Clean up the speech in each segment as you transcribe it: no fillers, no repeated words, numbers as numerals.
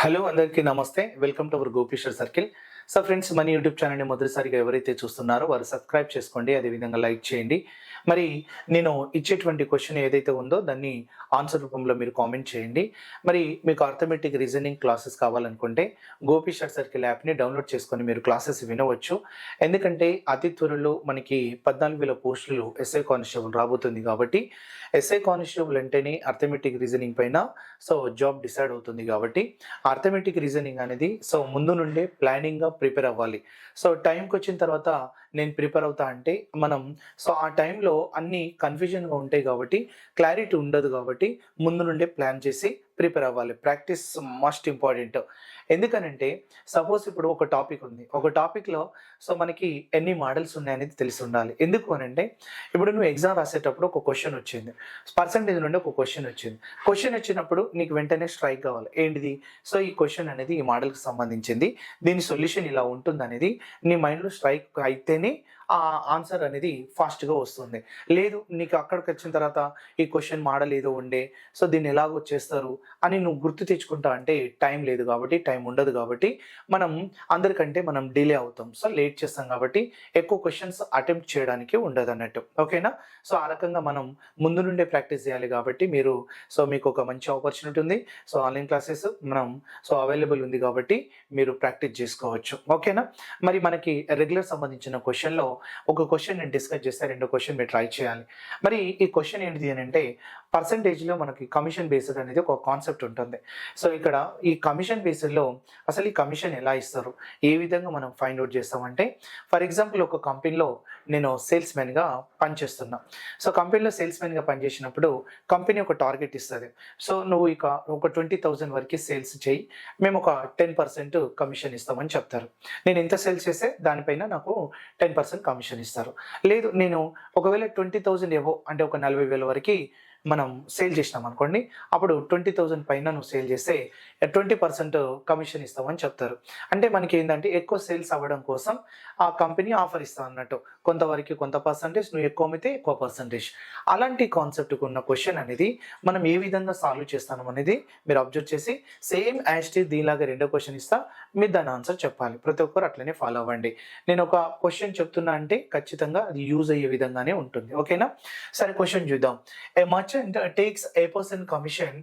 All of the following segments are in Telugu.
హలో అందరికీ నమస్తే. Welcome to our Gopishwar circle. So friends, మన యూట్యూబ్ ఛానల్‌ని మొదటిసారిగా ఎవరైతే చూస్తున్నారో వారు సబ్స్క్రైబ్ చేసుకోండి. అదేవిధంగా లైక్ చేయండి. మరి నేను ఇచ్చేటువంటి క్వెషన్ ఏదైతే ఉందో దాన్ని ఆన్సర్ రూపంలో మీరు కామెంట్ చేయండి. మరి మీకు అర్థమెటిక్ రీజనింగ్ క్లాసెస్ కావాలనుకుంటే గోపీశ్వర్ సర్కిల్ యాప్‌ని డౌన్లోడ్ చేసుకొని మీరు క్లాసెస్ వినవచ్చు. ఎందుకంటే అతి త్వరలో మనకి 14,000 పోస్టులు ఎస్ఐ కానిస్టేబుల్ రాబోతుంది కాబట్టి ఎస్ఐ కానిస్టేబుల్ అంటేనే అర్థమెటిక్ రీజనింగ్ పైన జాబ్ డిసైడ్ అవుతుంది కాబట్టి అర్థమెటిక్ రీజనింగ్ అనేది ముందు నుండే ప్లానింగ్‌గా ప్రిపేర్ అవ్వాలి. టైంకి వచ్చిన తర్వాత నేను ప్రిపేర్ అవుతా అంటే మనం ఆ టైంలో అన్నీ కన్‌ఫ్యూజన్‌గా ఉంటాయి కాబట్టి క్లారిటీ ఉండదు కాబట్టి ముందు నుండే ప్లాన్ చేసి ప్రిపేర్ అవ్వాలి. Practice must important. ఎందుకనంటే సపోజ్ ఇప్పుడు ఒక టాపిక్ ఉంది. ఒక టాపిక్‌లో మనకి ఎన్ని మోడల్స్ ఉన్నాయనేది తెలిసి ఉండాలి. ఎందుకు అనంటే ఇప్పుడు నువ్వు ఎగ్జామ్ రాసేటప్పుడు ఒక క్వెషన్ వచ్చింది. పర్సెంటేజ్ నుండి ఒక క్వెషన్ వచ్చింది. క్వెషన్ వచ్చినప్పుడు నీకు వెంటనే స్ట్రైక్ కావాలి. ఏంటిది? ఈ క్వెషన్ అనేది ఈ మోడల్‌కి సంబంధించింది. దీని సొల్యూషన్ ఇలా ఉంటుందనేది నీ మైండ్‌లో స్ట్రైక్ అయితేనే ఆ ఆన్సర్ అనేది ఫాస్ట్‌గా వస్తుంది. లేదు నీకు అక్కడికొచ్చిన తర్వాత ఈ క్వెషన్ మోడల్ ఏదో ఉండే దీన్ని ఎలాగో చేస్తారు అని నువ్వు గుర్తు తెచ్చుకుంటా అంటే టైం లేదు కాబట్టి, టైం ఉండదు కాబట్టి అందరికంటే మనం డిలే అవుతాం. లేట్ చేస్తాం కాబట్టి ఎక్కువ క్వెషన్స్ అటెంప్ట్ చేయడానికి ఉండదన్నట్టు. ఓకేనా? ఆ రకంగా మనం ముందు నుండే ప్రాక్టీస్ చేయాలి కాబట్టి మీకు ఒక మంచి ఆపర్చునిటీ ఉంది. ఆన్‌లైన్ క్లాసెస్ మనం అవైలబుల్ ఉంది కాబట్టి మీరు ప్రాక్టీస్ చేసుకోవచ్చు. ఓకేనా? మరి మనకి రెగ్యులర్ సంబంధించిన క్వెషన్‌లో ఒక క్వెషన్ నేను డిస్కస్ చేస్తే రెండో క్వెషన్ మీరు ట్రై చేయాలి. మరి ఈ క్వెషన్ ఏంటిది అనంటే పర్సెంటేజ్‌లో మనకి కమిషన్ బేస్డ్ అనేది ఒక కాన్సెప్ట్ ఉంటుంది. ఇక్కడ ఈ కమిషన్ బేస్డ్‌లో అసలు ఈ కమిషన్ ఎలా ఇస్తారు? ఏ విధంగా మనం ఫైండ్ ఔట్ చేస్తామంటే ఫర్ ఎగ్జాంపుల్ ఒక కంపెనీలో నేను సేల్స్‌మెన్‌గా పనిచేస్తున్నా. కంపెనీలో సేల్స్‌మెన్‌గా పనిచేసినప్పుడు కంపెనీ ఒక టార్గెట్ ఇస్తది. నువ్వు ఒక 20,000 వరకి సేల్స్ చెయ్యి. మేము ఒక 10% కమిషన్ ఇస్తామని చెప్తారు. నేను ఎంత సేల్స్ చేస్తే దానిపైన నాకు 10% కమిషన్ ఇస్తారు. లేదు నేను ఒకవేళ 20,000 అబోవ్ అంటే ఒక 40,000 వరకి మనం సేల్ చేసినాం అనుకోండి. అప్పుడు 20,000 పైన నువ్వు సేల్ చేస్తే 20% కమిషన్ ఇస్తామని చెప్తారు. అంటే మనకేందంటే ఎక్కువ సేల్స్ అవ్వడం కోసం ఆ కంపెనీ ఆఫర్ ఇస్తా అన్నట్టు. కొంతవరకు కొంత పర్సెంటేజ్, నువ్వు ఎక్కువ అమ్మితే ఎక్కువ పర్సెంటేజ్. అలాంటి కాన్సెప్ట్‌కి ఉన్న క్వెషన్ అనేది మనం ఏ విధంగా సాల్వ్ చేస్తాం అనేది మీరు అబ్జర్వ్ చేసి సేమ్ యాజ్ ఇట్ ఈజ్ దీనిలాగా రెండో క్వెషన్ ఇస్తా. మీరు దాని ఆన్సర్ చెప్పాలి. ప్రతి ఒక్కరు అట్లనే ఫాలో అవ్వండి. నేను ఒక క్వెషన్ చెప్తున్నా అంటే ఖచ్చితంగా అది యూజ్ అయ్యే విధంగానే ఉంటుంది. ఓకేనా? సరే క్వెషన్ చూద్దాం. A merchant takes A% commission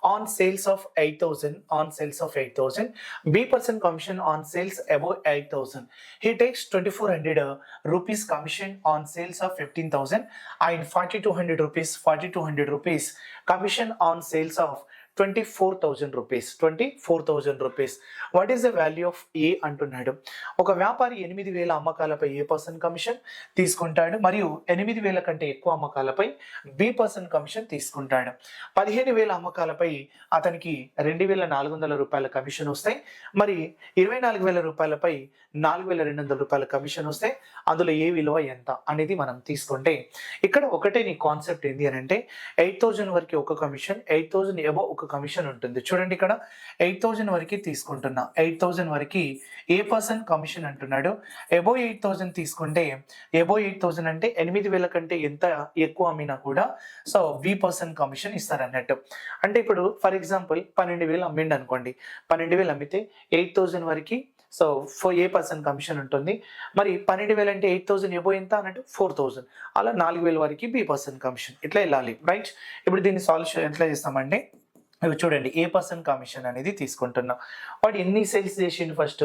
on sales of 8,000. B% commission on sales above 8,000. He takes 2,400 rupees commission on sales of 15,000 and 4,200 rupees commission on sales of 24,000 rupees. What is the value of A అంటున్నాడు. ఒక వ్యాపారి 8,000 అమ్మకాలపై A% కమిషన్ తీసుకుంటాడు మరియు 8,000 కంటే ఎక్కువ అమ్మకాలపై B% కమిషన్ తీసుకుంటాడు. 15,000 అమ్మకాలపై అతనికి 2,400 రూపాయల కమిషన్ వస్తాయి. మరి 24,000 రూపాయలపై 4,200 రూపాయల కమిషన్ వస్తే అందులో ఏ విలువ ఎంత అనేది మనం తీసుకుంటే ఇక్కడ ఒకటే నీ కాన్సెప్ట్ ఏంది అని అంటే 8,000 వరకు ఒక కమిషన్, 8,000 అబోవ్ ఒక కమిషన్ ఉంటుంది. చూడండి ఇక్కడ 8,000 వరకు తీసుకుంటున్నా. 8,000 వరకు A% కమిషన్ అంటున్నాడు. అబోవ్ 8,000 తీసుకుంటే అబోవ్ 8,000 అంటే 8,000 కంటే ఎంత ఎక్కువ అమ్మినా కూడా B% కమిషన్ ఇస్తారన్నట్టు. అంటే ఇప్పుడు ఫర్ ఎగ్జాంపుల్ 12,000 అమ్మిండు అనుకోండి. 12,000 అమ్మితే 8,000 వరకు A% కమిషన్ ఉంటుంది. మరి 12,000 అంటే 8,000 అబోవ్ ఎంత అన్నట్టు 4,000. అలా 4,000 వరకు B% కమిషన్. ఇట్లా వెళ్ళాలి. రైట్? ఇప్పుడు దీన్ని సాల్వ్ ఎట్లా చేస్తామంటే ఇవి చూడండి, A% కమిషన్ అనేది తీసుకుంటున్నాం. వాడు ఎన్ని సేల్స్ చేసిండు? ఫస్ట్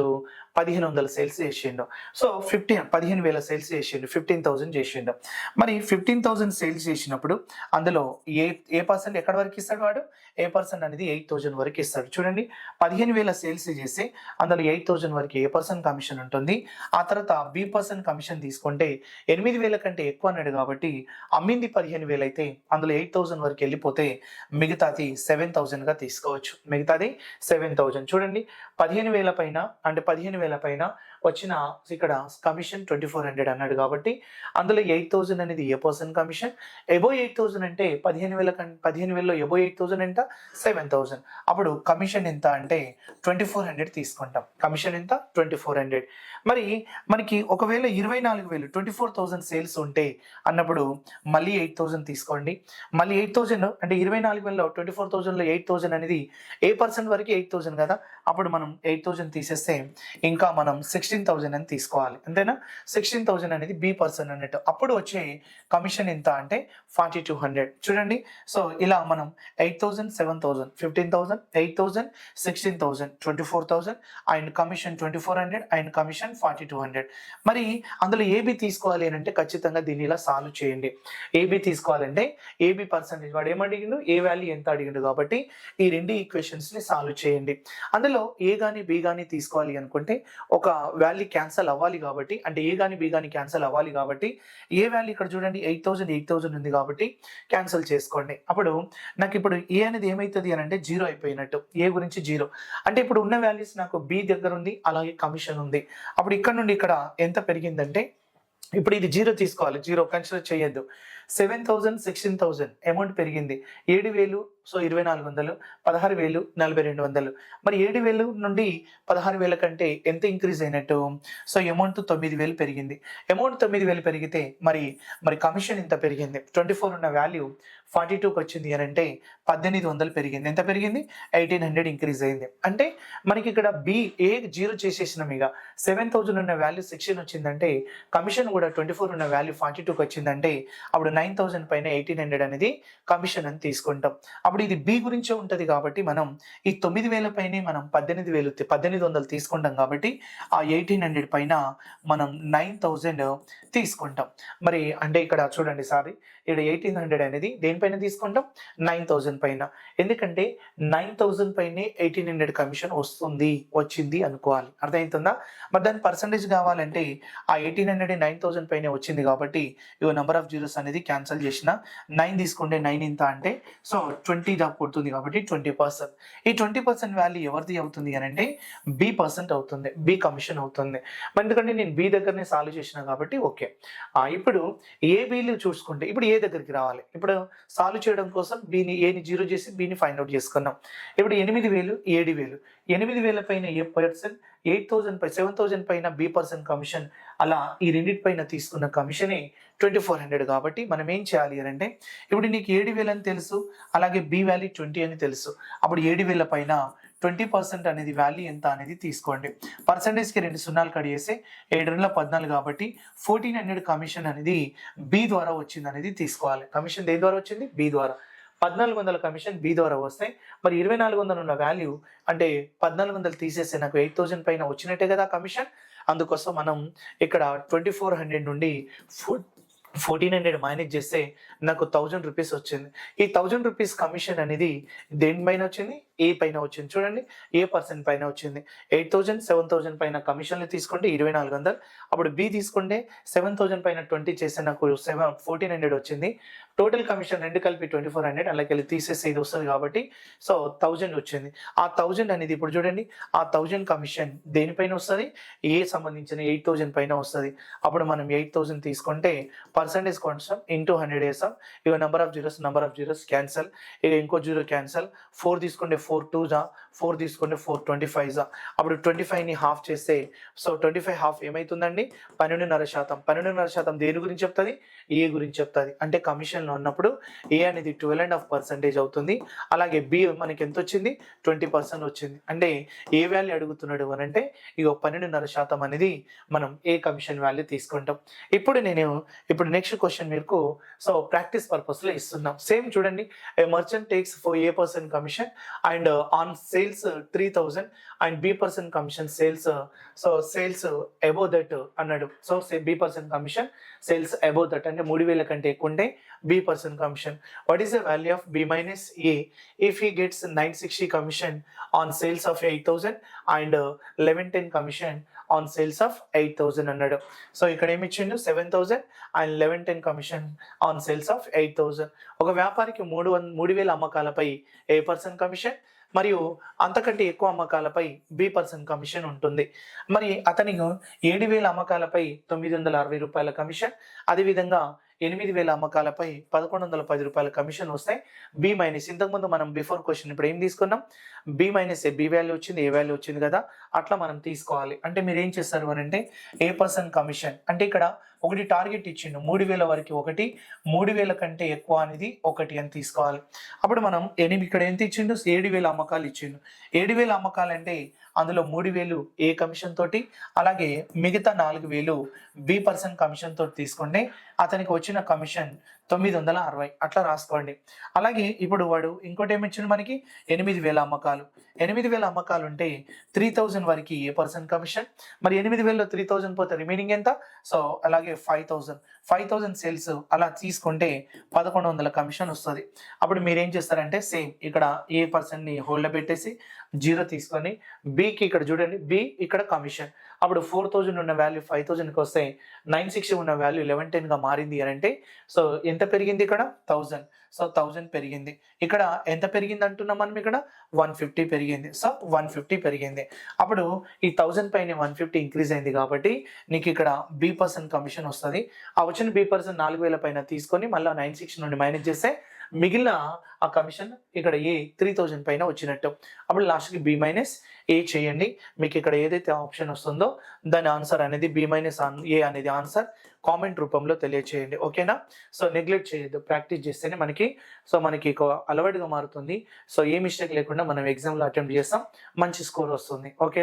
1,500 సేల్స్ చేసిండు. 15,000 సేల్స్ చేసిండు. 15,000 చేసిండు. మరి 15,000 సేల్స్ చేసినప్పుడు అందులో A% ఎక్కడి వరకు ఇస్తాడు వాడు? A% అనేది 8,000 వరకు ఇస్తాడు. చూడండి, 15,000 సేల్స్ చేసి అందులో 8,000 వరకు A% కమిషన్ ఉంటుంది. ఆ తర్వాత B% కమిషన్ తీసుకుంటే 8,000 కంటే ఎక్కువ అన్నాడు కాబట్టి అమ్మింది 15,000 అయితే అందులో 8,000 వరకు వెళ్ళిపోతే మిగతాది 7,000 గా తీసుకోవచ్చు. మిగతాది 7,000. చూడండి, 15,000 పైన అంటే 15,000 పైన వచ్చిన ఇక్కడ కమిషన్ 2,400 అన్నాడు కాబట్టి అందులో 8,000 అనేది A% కమిషన్. అబోవ్ 8,000 అంటే 15,000లో అబోవ్ 8,000 ఎంత? 7,000. అప్పుడు కమిషన్ ఎంత అంటే 2,400 తీసుకుంటాం. కమిషన్ ఎంత? 2,400. మరి మనకి ఒకవేళ 24,000 24,000 సేల్స్ ఉంటే అన్నప్పుడు మళ్ళీ 8,000 తీసుకోండి. మళ్ళీ 8,000 అంటే 24,000లో 24,000లో 8,000 అనేది ఏ పర్సన్ వరకు 8,000 కదా, అప్పుడు మనం 8,000 తీసేస్తే ఇంకా మనం 16,000 అని తీసుకోవాలి, అంతేనా. 16,000 అనేది బి పర్సన్ అన్నట్టు. అప్పుడు వచ్చే కమిషన్ ఎంత అంటే 4,200. చూడండి, సో ఇలా మనం 8,000, 7,000, 15,000, 8,000, 16,000, 24,000 అండ్ కమిషన్ 2,400 అండ్ కమిషన్ 4,200. మరి అందులో ఏబి తీసుకోవాలి అని అంటే ఖచ్చితంగా దీన్ని ఇలా సాల్వ్ చేయండి. ఏబి తీసుకోవాలంటే ఏబి పర్సంటేజ్ వాడు ఏమడిగిండు, ఏ వాల్యూ ఎంత అడిగిండు, కాబట్టి ఈ రెండు ఈక్వేషన్స్ ని సాల్వ్ చేయండి. అందులో ఏ గాని బి గాని తీసుకోవాలి అనుకుంటే ఒక వాల్యూ క్యాన్సల్ అవ్వాలి కాబట్టి, అంటే ఏ గాని బి గాని క్యాన్సల్ అవ్వాలి కాబట్టి ఏ వాల్యూ ఇక్కడ చూడండి 8,000 8,000 ఉంది కాబట్టి క్యాన్సల్ చేసుకోండి. అప్పుడు నాకు ఇప్పుడు ఏ అనేది ఏమైతుంది అని అంటే 0 అయిపోయినట్టు. ఏ గురించి 0 అంటే ఇప్పుడు ఉన్న వాల్యూస్ నాకు బి దగ్గర ఉంది, అలాగే కమిషన్ ఉంది. అప్పుడు ఇక్కడ నుండి ఇక్కడ ఎంత పెరిగిందంటే ఇప్పుడు ఇది 0 తీసుకోవాలి, 0 కన్సిడర్ చేయొద్దు. 7,000, 16,000 అమౌంట్ పెరిగింది. 7,000 సో 2,400, 16,000 4,200. మరి 7,000 నుండి 16,000 కంటే ఎంత ఇంక్రీజ్ అయినట్టు, సో అమౌంట్ 9,000 పెరిగింది. అమౌంట్ 9,000 పెరిగితే మరి కమిషన్ ఇంత పెరిగింది. 24 ఉన్న వాల్యూ 42కి వచ్చింది అని అంటే 1,800 పెరిగింది. ఎంత పెరిగింది, 1,800 ఇంక్రీజ్ అయింది. అంటే మనకి ఇక్కడ బి ఏ 0 చేసేసినాం. ఇక 7,000 ఉన్న వాల్యూ 16 వచ్చిందంటే కమిషన్ కూడా 24 ఉన్న వాల్యూ 42కి వచ్చిందంటే అప్పుడు 9,000 పైన 1,800 అనేది కమిషన్ అని తీసుకుంటాం. అప్పుడు ఇది బి గురించే ఉంటది కాబట్టి మనం ఈ 9,000 పైనే మనం 1,800 తీసుకుంటాం కాబట్టి ఆ 1,800 పైన మనం 9,000 తీసుకుంటాం. మరి అంటే ఇక్కడ చూడండి సారీ, ఇక్కడ 1,800 అనేది దేనిపైన తీసుకుంటాం, 9,000 పైన. ఎందుకంటే 9,000 పైనే 1,800 కమిషన్ వచ్చింది అనుకోవాలి. అర్థమవుతుందా. మరి దాని పర్సంటేజ్ కావాలంటే ఆ 1,800 9,000 పైన వచ్చింది కాబట్టి ఇవో నెంబర్ ఆఫ్ జీరోస్ అనేది క్యాన్సిల్ చేసిన 9 తీసుకుంటే 9 ఇంత అంటే సో 20 దాకా కొడుతుంది కాబట్టి 20%. ఈ 20% వాల్యూ ఎవరిది అవుతుంది అని అంటే బి పర్సెంట్ అవుతుంది, బి కమిషన్ అవుతుంది. ఎందుకంటే నేను బి దగ్గరనే సాల్వ్ చేసిన కాబట్టి ఓకే. ఇప్పుడు ఏబిలు చూసుకుంటే ఇప్పుడు ఏ దగ్గరికి రావాలి. ఇప్పుడు సాల్వ్ చేయడం కోసం ఏని 0 చేసి బిని ఫైండ్ అవుట్ చేసుకున్నాం. ఇప్పుడు 8,000 7,000, 8,000 పైన ఏ పర్సన్, 8,000 పై 7,000 పైన బి పర్సన్ కమిషన్, అలా ఈ రెండింటి పైన తీసుకున్న కమిషనే 2,400. కాబట్టి మనం ఏం చేయాలి అని అంటే ఇప్పుడు నీకు 7,000 అని తెలుసు, అలాగే బి వాల్యూ 20 అని తెలుసు. అప్పుడు 7,000 పైన 20% అనేది వాల్యూ ఎంత అనేది తీసుకోండి. పర్సంటేజ్కి 2 సున్నాలు కడిగేసి 7,14 కాబట్టి 1,400 కమిషన్ అనేది బి ద్వారా వచ్చింది అనేది తీసుకోవాలి. కమిషన్ దేని ద్వారా వచ్చింది, బి ద్వారా. 1,400 కమిషన్ బి ద్వారా వస్తే మరి 2,400 ఉన్న వాల్యూ అంటే 1,400 తీసేస్తే నాకు 8,000 పైన వచ్చినట్టే కదా కమిషన్. అందుకోసం మనం ఇక్కడ 2,400 నుండి 1,400 మైనస్ చేస్తే నాకు 1,000 రూపీస్ వచ్చింది. ఈ 1,000 రూపీస్ కమిషన్ అనేది దేనిపైన వచ్చింది, ఏ పైన వచ్చింది. చూడండి, ఏ పర్సెంట్ పైన వచ్చింది. 8,000 7,000 పైన కమిషన్లు తీసుకుంటే 2,400. అప్పుడు బి తీసుకుంటే 7,000 పైన 20 చేస్తే నాకు 1,400 వచ్చింది. టోటల్ కమిషన్ రెండు కలిపి 2,400, అలాగే తీసేస్తే ఇది వస్తుంది కాబట్టి సో 1,000 వచ్చింది. ఆ 1,000 అనేది ఇప్పుడు చూడండి, ఆ 1,000 కమిషన్ దేనిపైన వస్తుంది, ఏ సంబంధించిన 8,000 పైన వస్తుంది. అప్పుడు మనం 8,000 తీసుకుంటే పర్సెంటేజ్ కొంచెం ఇంటూ 100 వేసాం. ఇక నెంబర్ ఆఫ్ జీరోస్ క్యాన్సల్, ఇక ఇంకో 0 క్యాన్సల్. 4 తీసుకుంటే 4 2 జా, 4 తీసుకుంటే 4 25 జా. అప్పుడు 25ని హాఫ్ చేస్తే సో 25 హాఫ్ ఏమవుతుందండి, 12.5%. 12.5% దేని గురించి చెప్తుంది, ఏ గురించి చెప్తుంది. అంటే కమిషన్లో ఉన్నప్పుడు ఏ అనేది 12.5% అవుతుంది. అలాగే బి మనకి ఎంత వచ్చింది, 20% వచ్చింది. అంటే ఏ వాల్యూ అడుగుతున్నాడు అని అంటే ఇక 12.5% అనేది మనం ఏ కమిషన్ వాల్యూ తీసుకుంటాం. ఇప్పుడు నెక్స్ట్ క్వశ్చన్ మీకు సో ప్రాక్టీస్ పర్పస్ లో ఇస్తున్నాం. సేమ్ చూడండి, A merchant takes for A person commission and on sales 3,000 and B person commission sales above that అన్నాడు. So B person commission sales above that అంటే 3,000 కంటే ఎక్కువ ఉంటే B person commission. What is the value of B minus A if he gets 960 commission on sales of 8,000 and 1110 commission on sales of 8,000 అన్నాడు. సో ఇక్కడ ఏమి ఇచ్చిండు, 7,000 and 1110 commission on sales of 8,000. ఒక వ్యాపారికి 3,000 అమ్మకాలపై ఏ పర్సన్ కమిషన్ మరియు అంతకంటే ఎక్కువ అమ్మకాలపై బి పర్సన్ కమిషన్ ఉంటుంది. మరి అతనికి 7,000 అమ్మకాలపై 960 రూపాయల కమిషన్, అదేవిధంగా 8,000 అమ్మకాలపై 1,110 రూపాయల కమిషన్ వస్తాయి. బి మైనస్ ఇంతకుముందు మనం బిఫోర్ క్వశ్చన్ ఇప్పుడు ఏం తీసుకున్నాం, బి మైనస్ బి వాల్యూ వచ్చింది, ఏ వాల్యూ వచ్చింది కదా, అట్లా మనం తీసుకోవాలి. అంటే మీరు ఏం చేస్తారు అని అంటే ఏ పర్సన్ కమిషన్ అంటే ఇక్కడ ఒకటి టార్గెట్ ఇచ్చిండు 3000 వరకు ఒకటి, 3000 కంటే ఎక్కువ అనేది ఒకటి అని తీసుకోవాలి. అప్పుడు మనం ఇక్కడ ఎంత ఇచ్చిండు, 7000 అమ్మకాలు ఇచ్చిండు. 7000 అమ్మకాలు అంటే అందులో 3000 ఏ కమిషన్ తోటి, అలాగే మిగతా 4000 B% కమిషన్ తోటి తీసుకుంటే అతనికి వచ్చిన కమిషన్ 960 అట్లా రాసుకోండి. అలాగే ఇప్పుడు వాడు ఇంకోటి ఏమి ఇచ్చిండు మనకి, 8000 అమ్మకాలు. 8000 అమ్మకాలు ఉంటే 3000 వరకు ఏ పర్సెంట్ కమిషన్, మరి 8000లో 3000 పోతే రిమైనింగ్ ఎంత, సో అలాగే 5000 సేల్స్ అలా తీసుకుంటే 1100 కమిషన్ వస్తుంది. అప్పుడు మీరు ఏం చేస్తారంటే సేమ్ ఇక్కడ ఏ పర్సెంట్ ని హోల్డ్ పెట్టేసి 0 తీసుకొని బికి ఇక్కడ చూడండి, బి ఇక్కడ కమిషన్. అప్పుడు 4000 ఉన్న వాల్యూ 5000కి వస్తే 960 ఉన్న వాల్యూ 1110 గా మారింది అని అంటే సో ఎంత పెరిగింది ఇక్కడ 1000. సో 1000 పెరిగింది. ఇక్కడ ఎంత పెరిగింది అంటున్నాం మనం, ఇక్కడ 150 పెరిగింది. సో 150 పెరిగింది. అప్పుడు ఈ 1000 పైన 150 ఇంక్రీజ్ అయింది కాబట్టి నీకు ఇక్కడ B% కమిషన్ వస్తుంది. ఆ వచ్చిన B% 4000 పైన తీసుకొని మళ్ళీ 960 నుండి మైనస్ చేస్తే మిగిలిన ఆ కమిషన్ ఇక్కడ ఏ 3000 పైన వచ్చినట్టు. అప్పుడు లాస్ట్కి B-A చేయండి. మీకు ఇక్కడ ఏదైతే ఆప్షన్ వస్తుందో దాని ఆన్సర్ అనేది B-A అనేది ఆన్సర్ కామెంట్ రూపంలో తెలియచేయండి. ఓకేనా? సో నెగ్లెక్ట్ చేయొద్దు, ప్రాక్టీస్ చేస్తేనే మనకి అలవాటుగా మారుతుంది. సో ఏ మిస్టేక్ లేకుండా మనం ఎగ్జామ్లో అటెంప్ట్ చేస్తాం, మంచి స్కోర్ వస్తుంది. ఓకే.